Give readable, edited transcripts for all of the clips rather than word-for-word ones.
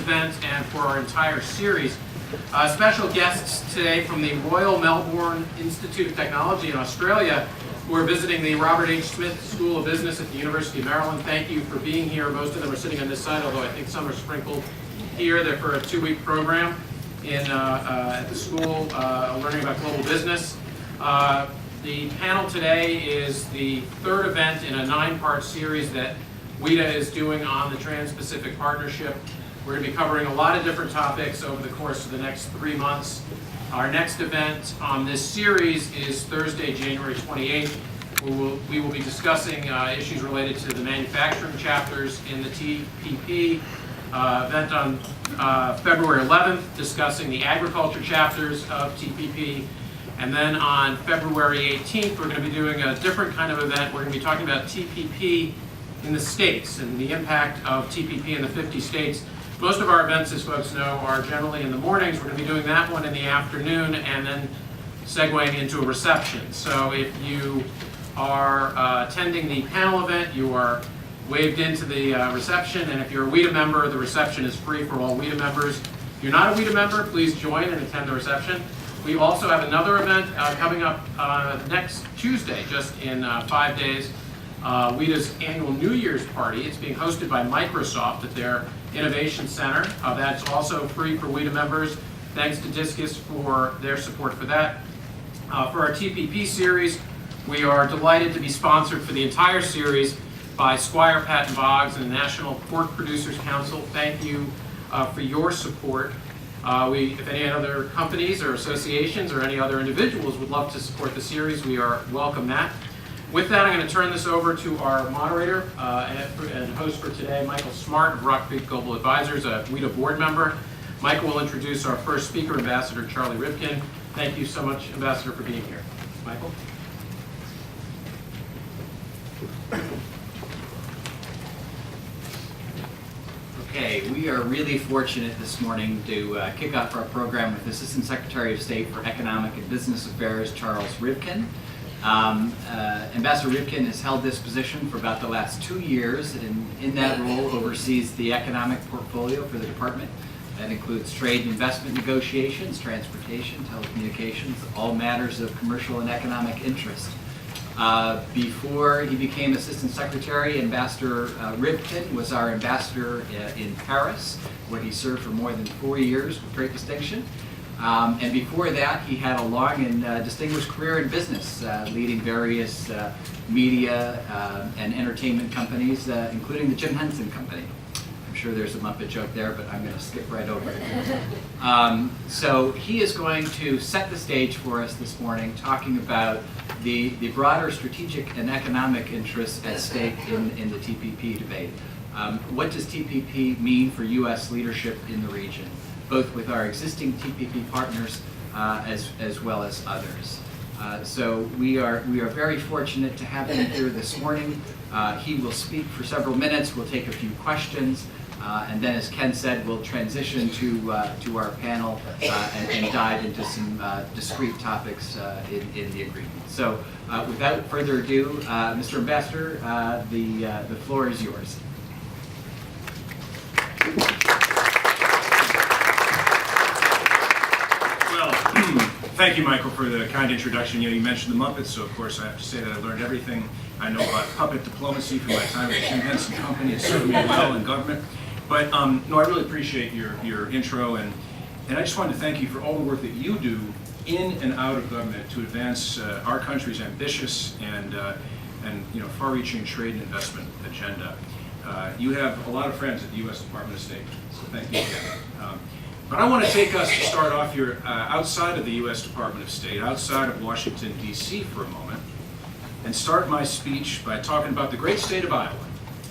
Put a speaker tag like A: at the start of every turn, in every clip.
A: event and for our entire series. Special guests today from the Royal Melbourne Institute of Technology in Australia, who are visiting the Robert H. Smith School of Business at the University of Maryland. Thank you for being here. Most of them are sitting on this side, although I think some are sprinkled here. They're for a 2-week program at the school, learning about global business. The panel today is the third event in a 9-part series that WITA is doing on the Trans-Pacific Partnership. We're going to be covering a lot of different topics over the course of the next 3 months. Our next event on this series is Thursday, January 28th. We will be discussing issues related to the manufacturing chapters in the TPP. Event on February 11th, discussing the agriculture chapters of TPP. And then on February 18th, we're going to be doing a different kind of event. We're going to be talking about TPP in the states and the impact of TPP in the 50 states. Most of our events, as folks know, are generally in the mornings. We're going to be doing that one in the afternoon and then segueing into a reception. So if you are attending the panel event, you are waved into the reception, and if you're a WITA member, the reception is free for all WITA members. If you're not a WITA member, please join and attend the reception. We also have another event coming up next Tuesday, just in 5 days, WITA's annual New Year's party. It's being hosted by Microsoft at their Innovation Center. That's also free for WITA members. Thanks to Discus for their support for that. For our TPP series, we are delighted to be sponsored for the entire series by Squire Patton Boggs and the National Pork Producers Council. Thank you for your support. If any other companies or associations or any other individuals would love to support the series, we are welcome that. With that, I'm going to turn this over to our moderator and host for today, Michael Smart of Rock Creek Global Advisors, a WITA board member. Michael will introduce our first speaker, Ambassador Charlie Rivkin. Thank you so much, Ambassador, for being here. Michael?
B: Okay, we are really fortunate this morning to kick off our program with Assistant Secretary of State for Economic and Business Affairs, Charles Rivkin. Ambassador Rivkin has held this position for about the last 2 years, and in that role oversees the economic portfolio for the department. That includes trade and investment negotiations, transportation, telecommunications, all matters of commercial and economic interest. Before he became Assistant Secretary, Ambassador Rivkin was our ambassador in Paris, where he served for more than 4 years with great distinction. And before that, he had a long and distinguished career in business, leading various media and entertainment companies, including the Jim Henson Company. I'm sure there's a Muppet joke there, but I'm going to skip right over it. So he is going to set the stage for us this morning, talking about the broader strategic and economic interests at stake in the TPP debate. What does TPP mean for U.S. leadership in the region, both with our existing TPP partners as well as others? So we are very fortunate to have him here this morning. He will speak for several minutes. We'll take a few questions. And then, as Ken said, we'll transition to our panel and dive into some discrete topics in the agreement. So without further ado, Mr. Ambassador, the floor is yours.
C: Well, thank you, Michael, for the kind introduction. You mentioned the Muppets, so of course I have to say that I learned everything I know about puppet diplomacy from my time at the Jim Henson Company. It served me well in government. But no, I really appreciate your intro, and I just wanted to thank you for all the work that you do in and out of government to advance our country's ambitious and far-reaching trade and investment agenda. You have a lot of friends at the U.S. Department of State, so thank you again. But I want to take us to start off here outside of the U.S. Department of State, outside of Washington, D.C. for a moment, and start my speech by talking about the great state of Iowa.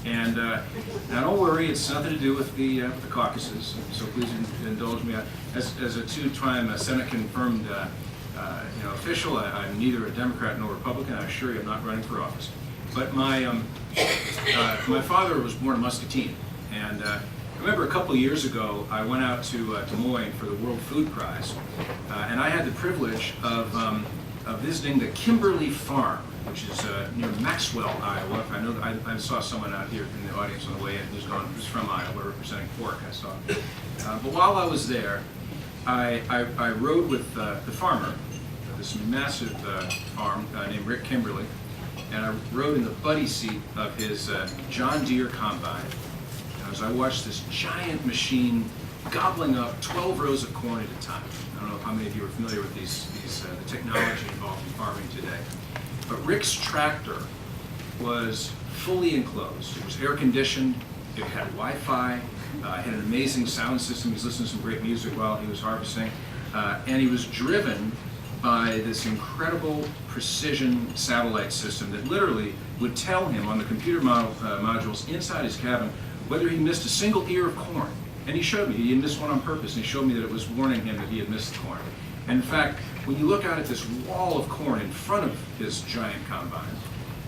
C: And now don't worry, it's nothing to do with the caucuses, so please indulge me. As a two-time Senate-confirmed official, I'm neither a Democrat nor Republican. I assure you I'm not running for office. But my father was born in Muscatine, and I remember a couple of years ago, I went out to Des Moines for the World Food Prize, and I had the privilege of visiting the Kimberly Farm which is near Maxwell, Iowa. I know I saw someone out here in the audience on the way in who's from Iowa, representing pork, I saw. But while I was there, I rode with the farmer, this massive farm named Rick Kimberly, and I rode in the buddy seat of his John Deere combine. As I watched this giant machine gobbling up 12 rows of corn at a time. I don't know how many of you are familiar with the technology involved in farming today. But Rick's tractor was fully enclosed. It was air conditioned, it had Wi-Fi, it had an amazing sound system. He was listening to some great music while he was harvesting. And he was driven by this incredible precision satellite system that literally would tell him on the computer modules inside his cabin whether he missed a single ear of corn. And he showed me, he had missed one on purpose, and he showed me that it was warning him that he had missed the corn. And in fact, when you look out at this wall of corn in front of his giant combine,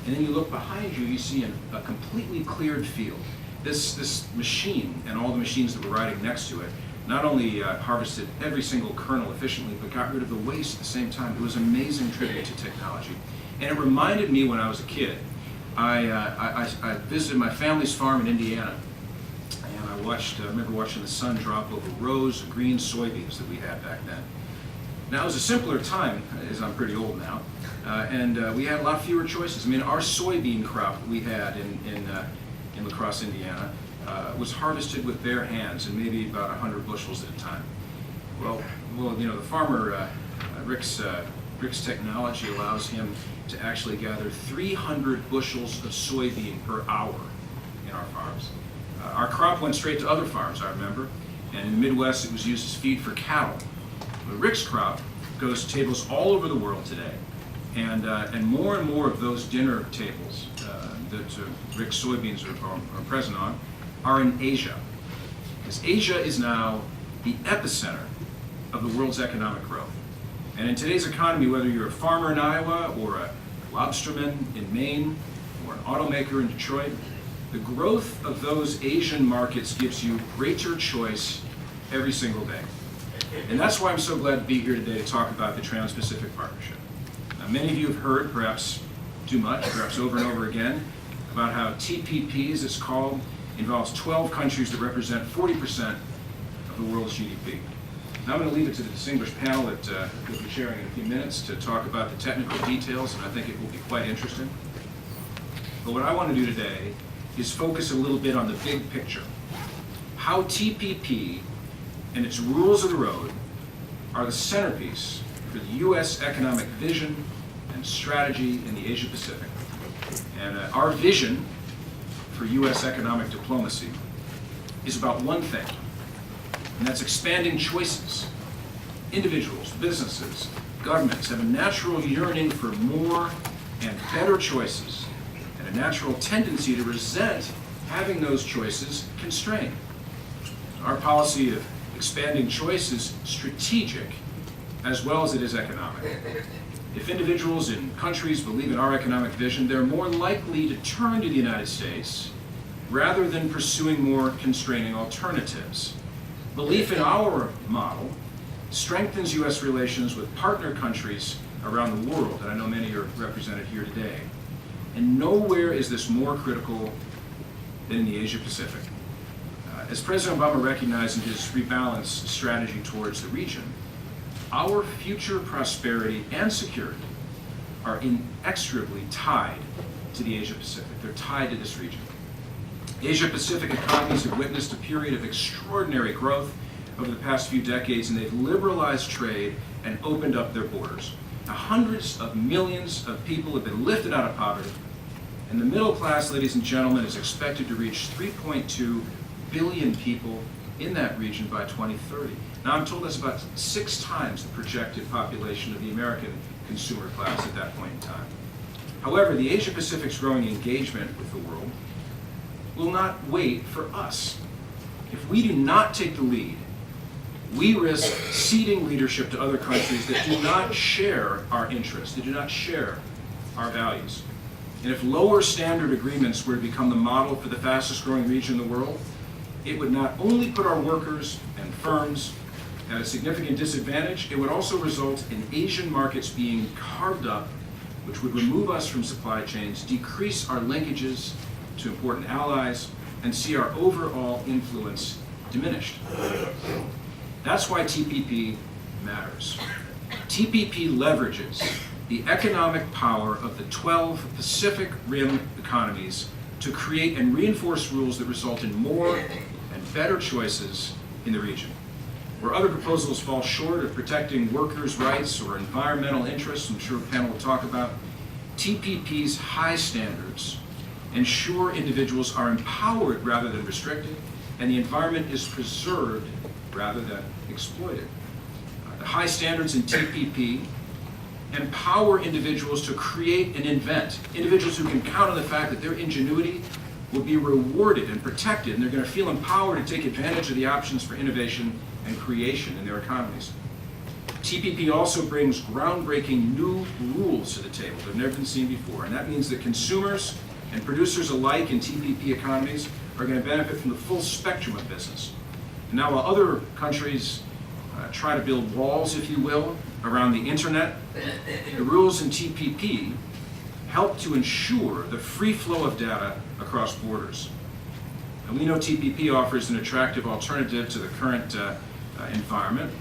C: and then you look behind you, you see a completely cleared field. This machine and all the machines that were riding next to it not only harvested every single kernel efficiently, but got rid of the waste at the same time. It was an amazing tribute to technology. And it reminded me when I was a kid, I visited my family's farm in Indiana, and I remember watching the sun drop over rows of green soybeans that we had back then. Now, it was a simpler time, as I'm pretty old now, and we had a lot fewer choices. I mean, our soybean crop that we had in La Crosse, Indiana, was harvested with bare hands and maybe about 100 bushels at a time. Well, you know, the farmer, Rick's technology allows him to actually gather 300 bushels of soybean per hour in our farms. Our crop went straight to other farms, I remember, and in the Midwest it was used as feed for cattle. But Rick's crop goes to tables all over the world today, and more of those dinner tables that Rick's soybeans are present on are in Asia. Because Asia is now the epicenter of the world's economic growth. And in today's economy, whether you're a farmer in Iowa or a lobsterman in Maine or an automaker in Detroit, the growth of those Asian markets gives you greater choice every single day. And that's why I'm so glad to be here today to talk about the Trans-Pacific Partnership. Now, many of you have heard, perhaps too much, perhaps over and over again, about how TPP, as it's called, involves 12 countries that represent 40% of the world's GDP. Now I'm going to leave it to the distinguished panel that we'll be sharing in a few minutes to talk about the technical details, and I think it will be quite interesting. But what I want to do today is focus a little bit on the big picture. How TPP and its rules of the road are the centerpiece for the U.S. economic vision and strategy in the Asia Pacific. And our vision for U.S. economic diplomacy is about one thing, and that's expanding choices. Individuals, businesses, governments have a natural yearning for more and better choices, and a natural tendency to resent having those choices constrained. Our policy of expanding choice is strategic as well as it is economic. If individuals in countries believe in our economic vision, they're more likely to turn to the United States rather than pursuing more constraining alternatives. Belief in our model strengthens U.S. relations with partner countries around the world, and I know many are represented here today. And nowhere is this more critical than in the Asia Pacific. As President Obama recognized in his rebalance strategy towards the region, our future prosperity and security are inexorably tied to the Asia Pacific. They're tied to this region. Asia Pacific economies have witnessed a period of extraordinary growth over the past few decades, and they've liberalized trade and opened up their borders. Now, hundreds of millions of people have been lifted out of poverty, and the middle class, ladies and gentlemen, is expected to reach 3.2 billion people in that region by 2030. Now, I'm told that's about 6 times the projected population of the American consumer class at that point in time. However, the Asia Pacific's growing engagement with the world will not wait for us. If we do not take the lead, we risk ceding leadership to other countries that do not share our interests, that do not share our values. And if lower standard agreements were to become the model for the fastest growing region in the world, it would not only put our workers and firms at a significant disadvantage, it would also result in Asian markets being carved up which would remove us from supply chains, decrease our linkages to important allies, and see our overall influence diminished. That's why TPP matters. TPP leverages the economic power of the 12 Pacific Rim economies to create and reinforce rules that result in more and better choices in the region. Where other proposals fall short of protecting workers' rights or environmental interests, I'm sure the panel will talk about, TPP's high standards ensure individuals are empowered rather than restricted, and the environment is preserved rather than exploited. The high standards in TPP empower individuals to create and invent, individuals who can count on the fact that their ingenuity will be rewarded and protected, and they're going to feel empowered to take advantage of the options for innovation and creation in their economies. TPP also brings groundbreaking new rules to the table that have never been seen before, and that means that consumers and producers alike in TPP economies are going to benefit from the full spectrum of business. And now, while other countries try to build walls, if you will, around the internet, the rules in TPP help to ensure the free flow of data across borders. And we know TPP offers an attractive alternative to the current environment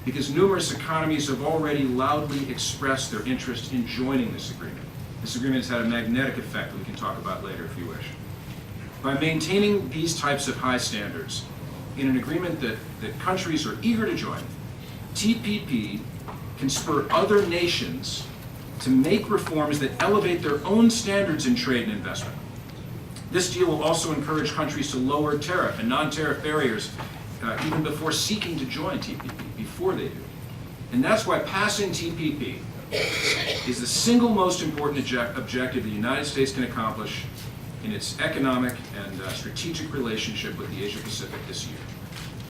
C: because numerous economies have already loudly expressed their interest in joining this agreement. This agreement has had a magnetic effect that we can talk about later if you wish. By maintaining these types of high standards in an agreement that countries are eager to join, TPP can spur other nations to make reforms that elevate their own standards in trade and investment. This deal will also encourage countries to lower tariff and non-tariff barriers even before seeking to join TPP, before they do. And that's why passing TPP is the single most important objective the United States can accomplish in its economic and strategic relationship with the Asia Pacific this year.